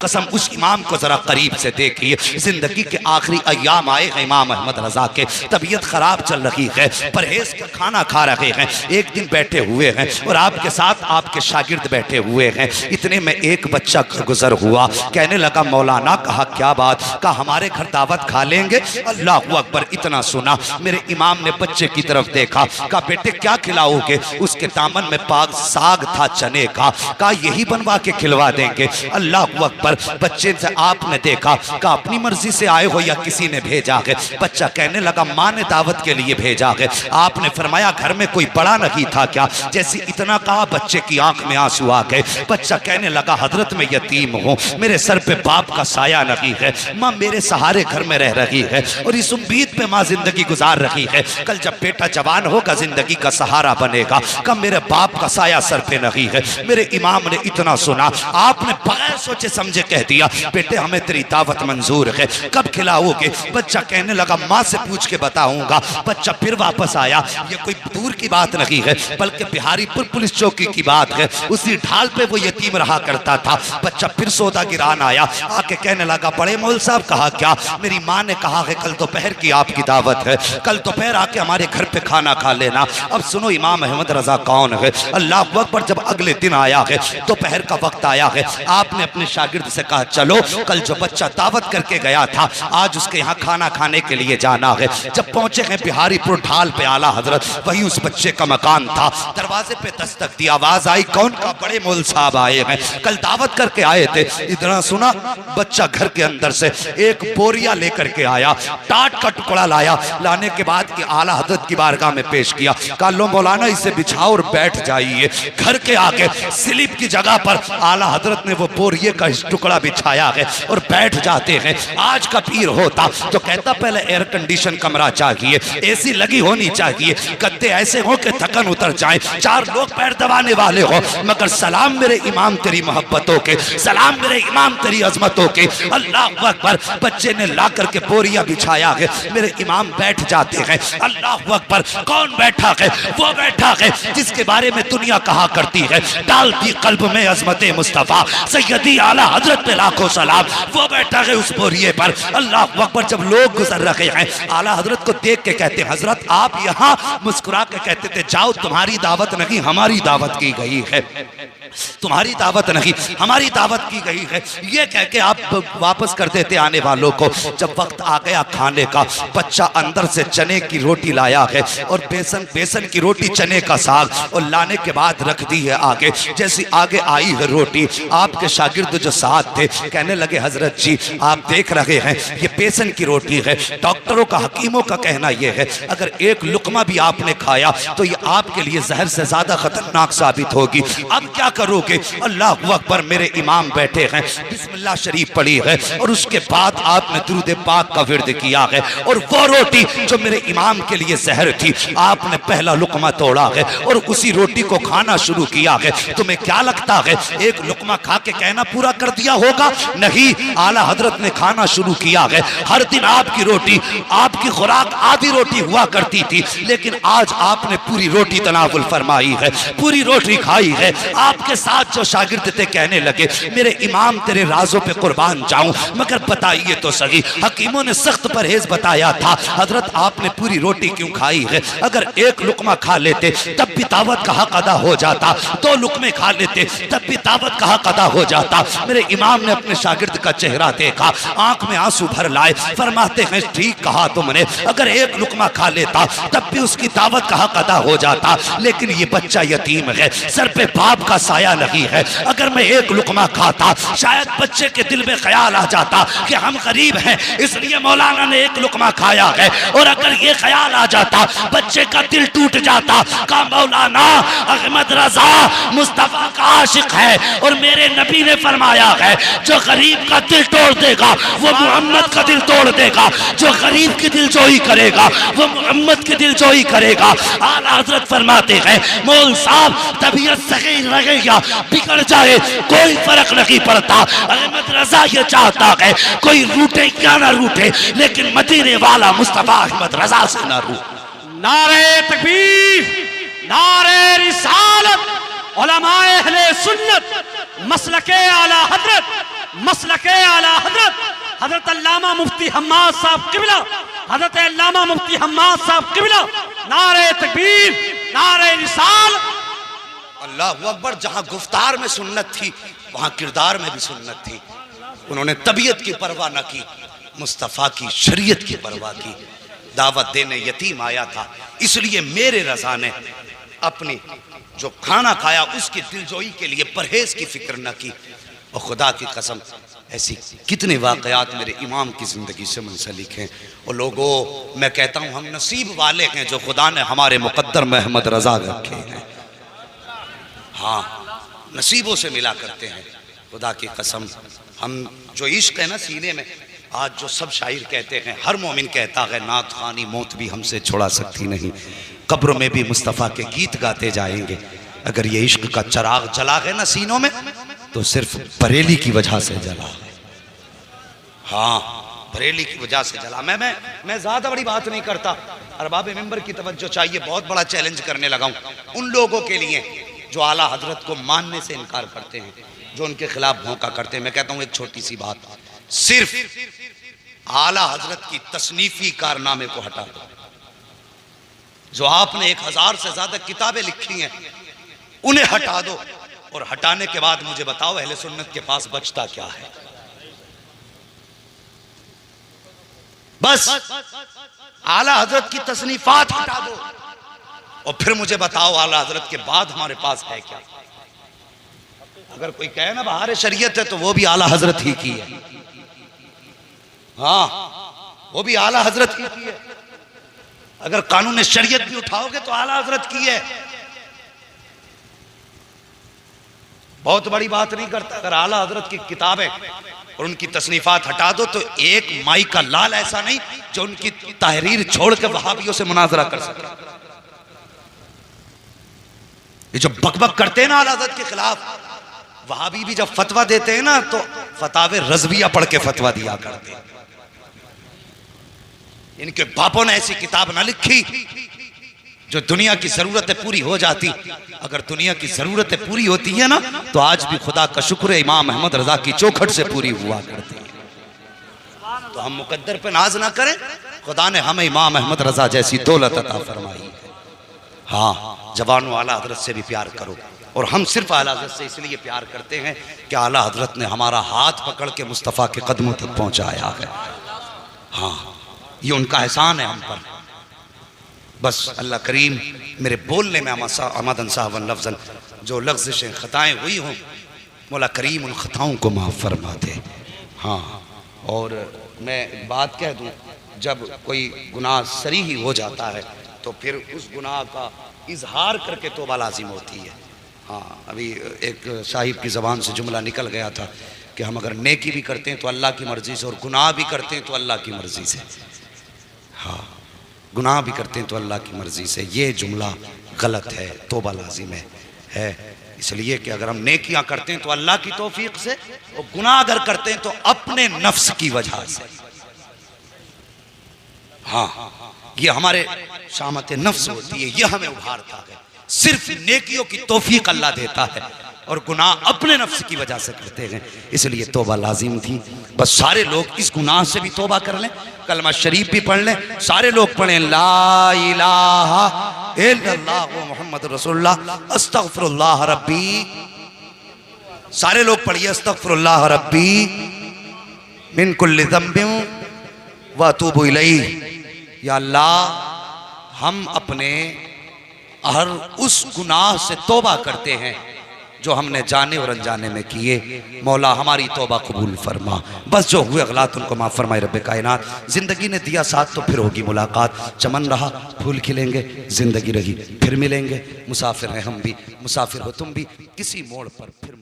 कसम उस इमाम को जरा करीब से देखिए, जिंदगी के आखिरी अय्याम आए हैं इमाम अहमद रजा के, तबीयत खराब चल रही है, परहेज का खाना खा रहे हैं। एक दिन बैठे हुए हैं और आपके साथ आपके शागिर्द बैठे हुए हैं। इतने में एक बच्चा गुजर हुआ, कहने लगा मौलाना, कहा क्या बात, कहा हमारे घर दावत खा लेंगे। अल्लाह अकबर, इतना सुना मेरे इमाम ने बच्चे की तरफ देखा, कहा बेटे क्या खिलाओगे। उसके दामन में पाक साग था चने का, कहा यही बनवा के खिलवा देंगे। अल्लाह अकबर, बच्चे से आपने देखा, कहा अपनी मर्जी से आए हो या किसी ने भेजा है। बच्चा कहने लगा माँ ने दावत के लिए भेजा है। आपने फरमाया घर में कोई बड़ा नहीं था क्या। जैसे इतना कहा बच्चे की आंख में आंसू आ गए। बच्चा कहने लगा हजरत मैं यतीम हूँ, मेरे सर पे बाप का साया नहीं है, माँ मेरे सहारे घर में रह रही है और इस उम्मीद पे माँ जिंदगी गुजार रही है, कल जब बेटा जवान होगा जिंदगी का सहारा बनेगा। कब मेरे बाप का साया सर पे नहीं है। मेरे इमाम ने इतना सुना, आपने बगैर सोचे समझे कह दिया बेटे हमें तेरी दावत मंजूर है, कब खिलाओगे। बच्चा कहने लगा माँ से पूछ के बताऊंगा। बच्चा फिर वापस आया, ये कोई दूर की बात नहीं है बल्कि बिहारीपुर पुलिस चौकी की बात है, उसी ढाल पे वो यतीम रहा करता था। बच्चा फिर सौदा गिरान आया, आके कहने लगा बड़े मौल साहब कहा क्या, मेरी माँ ने कहा है कल दोपहर की आपकी दावत है, कल दोपहर आके हमारे घर पे खाना खा लेना। अब सुनो इमाम अहमद रजा कौन है। अल्लाह अकबर, जब अगले दिन आया है, दोपहर का वक्त आया है, आपने अपने शागिर्द से कहा चलो कल जो बच्चा दावत करके गया था आज उसके यहाँ खाना खाने के लिए जाना है। जब पहुंचे हैं बिहारीपुर ढाल पे आला हजरत, वही उस बच्चे का मकान था। दरवाजे पे दस्तक दी, आवाज आई कौन, का बड़े मौल साहब आए हैं, कल दावत करके आए थे। इतना सुना बच्चा घर के अंदर से एक बोरिया लेकर के आया, टाट का टुकड़ा लाया, लाने के बाद कि आला हजरत की बारगाह में पेश किया। कहा लो मौलाना इसे बिछाओ और बैठ जाइए। घर के आगे स्लिप की जगह पर आला हजरत ने वो बोरिये का टुकड़ा बिछाया है और बैठ जाते हैं। आज का पीर होता तो कहता पहले एयर कंडीशन कमरा चाहिए, एसी लगी होनी चाहिए, गद्दे ऐसे हो कि थकन उतर जाए, चार लोग पैर दबाने वाले हो, मगर सलाम मेरे इमाम तेरी मोहब्बतों के, सलाम मेरे इमाम तेरी अजमतों के। अल्लाह अकबर, बच्चे ने ला करके बोरिया बिछाया है, मेरे इमाम बैठ जाते हैं। अल्लाह अकबर, कौन बैठा है, वो बैठा है जिसके बारे में दुनिया कहा करती है डालती कल्ब में अजमत मुस्तफा सैयदी आला हजरत पे लाखों सलाम, वो बैठा है उस बोरिए पर। अल्लाह अकबर, जब लोग गुजर रहे हैं आला हजरत को देख के कहते हजरत आप यहाँ, मुस्कुरा के कहते थे जाओ तुम्हारी दावत नहीं हमारी दावत की गई है, तुम्हारी दावत नहीं हमारी दावत की गई है। ये कह के आप वापस कर देते आने वालों को। जब वक्त आ गया खाने का, बच्चा अंदर से चने की रोटी लाया है और बेसन की रोटी चने का साग, और लाने के बाद रख दी है आगे। जैसी आगे आई है रोटी, आपके शागिर्द जो साथ थे कहने लगे हजरत जी आप देख रहे हैं ये बेसन की रोटी है, डॉक्टरों का हकीमों का कहना यह है अगर एक लुकमा भी आपने खाया तो ये आपके लिए जहर से ज्यादा खतरनाक साबित होगी। अब क्या करोगे। अल्लाह अकबर, मेरे इमाम बैठे हैं, बिस्मिल्लाह शरीफ पढ़ी है और उसके बाद आपने दुरूद पाक का विर्द किया है, और वो रोटी जो मेरे इमाम के लिए जहर थी आपने पहला लुकमा तोड़ा है और उसी रोटी को खाना शुरू किया है। तुम्हें क्या लगता है एक लुकमा खा के कहना पूरा कर दिया होगा? नहीं, आला हजरत ने खाना शुरू किया है। हर दिन आपकी रोटी, आपकी खुराक आधी रोटी हुआ करती थी, लेकिन आज आपने पूरी रोटी तनावुल फरमाई है, पूरी रोटी खाई है। आपके साथ जो शागिर्द थे कहने लगे मेरे इमाम तेरे राजों पे कुर्बान जाऊं, मगर बताइए तो सही, हकीमों ने सख्त परहेज बताया था, हजरत आपने पूरी रोटी क्यों खाई है? अगर एक लुकमा खा लेते तब भी दावत का हक अदा हो जाता, दो लुकमे खा लेते तब भी दावत का हक अदा हो जाता। मेरे इमाम ने अपने शागिर्द का चेहरा देखा, आंख में आंसू भर लाए, फरमाते हैं ठीक कहा तुमने, अगर एक लुकमा खा लेता तब भी उसकी दावत का हक अदा हो जाता, लेकिन ये बच्चा यतीम है, सर पे बाप का साया नहीं है। अगर मैं एक लुकमा खाता शायद बच्चे के दिल में ख्याल आ जाता कि हम गरीब हैं इसलिए मौलाना ने एक लुकमा खाया है, और अगर ये ख्याल आ जाता बच्चे का दिल टूट जाता। का मौलाना अहमद रजा मुस्तफा का आशिक है और मेरे नबी ने फरमाया है जो गरीब का दिल तोड़ देगा वो मोहम्मद का दिल तोड़ देगा, जो गरीब की दिल जोई करेगा वो मोहम्मद की दिल जोई करेगा। आला हजरत फरमाते हैं मौल साहब तबीयत सही रहे या बिगड़ जाए कोई फर्क नहीं पड़ता, अहमद रजा ये चाहता है कोई रूठे या ना रूठे लेकिन मदीने वाला मुस्तफा अहमद रजा से ना रूठे। नारे तकबीर, नारे उलमाए अहले सुन्नत मसलके आला हजरत हजरत अल्लामा मुफ्ती हम्माद साहब किबला, हजरत अल्लामा मुफ्ती हम्माद साहब किबला, नारे तकबीर, नारे रिसाल। अल्लाहु अकबर। जहां गुफ्तार में सुन्नत थी वहां किरदार में भी सुन्नत थी। उन्होंने तबीयत की परवाह न की, मुस्तफ़ा की शरीयत की परवाह की। दावत देने यतीम आया था, इसलिए मेरे रज़ा ने अपनी जो खाना खाया उसकी दिलजोई के लिए परहेज की फिक्र न की। और खुदा की कसम ऐसी कितने वाक़यात मेरे इमाम की ज़िंदगी से मुंसलिक हैं। और लोगों, मैं कहता हूँ हम नसीब वाले हैं जो खुदा ने हमारे मुक़द्दर में अहमद रज़ा रखे हैं। हाँ, नसीबों से मिला करते हैं। खुदा की कसम, हम जो इश्क है ना सीने में, आज जो सब शायर कहते हैं, हर मोमिन कहता है नात खानी मौत भी हमसे छुड़ा सकती नहीं, कब्र में भी मुस्तफ़ा के गीत गाते जाएंगे। अगर ये इश्क का चराग जला है ना सीनों में तो सिर्फ बरेली की वजह से जला है। हाँ, बरेली की वजह से जला। मैं ज्यादा बड़ी बात नहीं करता, अरबाब मिंबर की तवज्जो चाहिए। बहुत बड़ा चैलेंज करने लगा हूं उन लोगों के लिए जो आला हजरत को मानने से इनकार करते हैं, जो उनके खिलाफ भौंका करते हैं। मैं कहता हूं एक छोटी सी बात, सिर्फ आला हजरत की तसनीफी कारनामे को हटा दो। जो आपने 1000 से ज्यादा किताबें लिखी हैं उन्हें हटा दो, और हटाने के बाद मुझे बताओ अहले सुन्नत के पास बचता क्या है? बस आला हजरत की तसनीफात हटा दो और फिर मुझे बताओ आला हजरत के बाद हमारे पास है क्या? अगर कोई कहे ना बहार शरीयत है तो वो भी आला हजरत ही की है। हाँ, वो भी आला हजरत ही की है। अगर कानून शरीयत भी उठाओगे तो आला हजरत की है। बहुत बड़ी बात नहीं करता। अगर आला हजरत की किताबें और उनकी तसनीफात हटा दो तो एक माई का लाल ऐसा नहीं जो उनकी तहरीर छोड़ के वहाबियों से मुनाजरा कर सके। ये जो बकबक करते हैं ना आला हजरत के खिलाफ, वहाबी भी जब फतवा देते हैं ना तो फतावे रज़विया पढ़ के फतवा दिया करते हैं। इनके बापों ने ऐसी किताब ना लिखी जो दुनिया की जरूरतें पूरी हो जाती। अगर दुनिया की जरूरतें पूरी होती है ना तो आज भी खुदा का शुक्र है इमाम अहमद रजा की चौखट से पूरी हुआ करती है। तो हम मुकद्दर पे नाज ना करें, खुदा ने हमें इमाम अहमद रजा जैसी दौलत अता फरमाई। हाँ, जवानों आला हजरत से भी प्यार करो। और हम सिर्फ आला हजरत से इसलिए प्यार करते हैं कि आला हजरत ने हमारा हाथ पकड़ के मुस्तफ़ा के कदमों तक पहुंचाया है। हाँ, ये उनका एहसान है हम पर। बस अल्लाह करीम मेरे बोलने में अमदन साहब लफ्ज़न जो लफ्ज़ें ख़ताएँ हुई हों, मौला करीम उन ख़ताओं को माफ़ फरमा दे। हाँ, और मैं बात कह दूँ, जब कोई गुनाह सरीही हो जाता है तो फिर उस गुनाह का इजहार करके तौबा लाजिम होती है। हाँ, अभी एक साहिब की ज़बान से जुमला निकल गया था कि हम अगर नेकी भी करते हैं तो अल्लाह की मर्ज़ी से और गुनाह भी करते हैं तो अल्लाह की मर्ज़ी से। हाँ, गुनाह भी करते हैं तो अल्लाह की मर्ज़ी से। ये जुमला गलत है, तौबा लाजिम है। इसलिए कि अगर हम नेकियां करते हैं तो अल्लाह की तौफीक से, और गुनाह अगर करते हैं तो अपने नफ्स की वजह से। हाँ, ये हमारे शामत नफ्स होती है, ये हमें उभारता है। सिर्फ नेकियों की तौफीक अल्लाह देता है और गुनाह अपने नफ्स की वजह से करते हैं। इसलिए तौबा लाजिम थी। बस सारे लोग इस गुनाह से भी तौबा कर लें, कलमा शरीफ भी पढ़ लें। सारे लोग पढ़ें ला इलाहा इल्लल्लाह मुहम्मद रसूलुल्लाह अस्तगफिरुल्लाह रब्बी। सारे लोग पढ़िए अस्तगफिरुल्लाह रब्बी मिन कुल्लि ज़ंबिन व अतूबु इलैह। या अल्लाह, हम अपने हर उस गुनाह से तौबा करते हैं जो हमने जाने और अनजाने में किए। मौला हमारी तौबा कबूल फरमा। बस जो हुए गलत उनको माफ़ फरमाए रब्बे कायनात। ज़िंदगी ने दिया साथ तो फिर होगी मुलाकात। चमन रहा फूल खिलेंगे, ज़िंदगी रही फिर मिलेंगे। मुसाफिर हैं हम भी, मुसाफिर हो तुम भी, किसी मोड़ पर फिर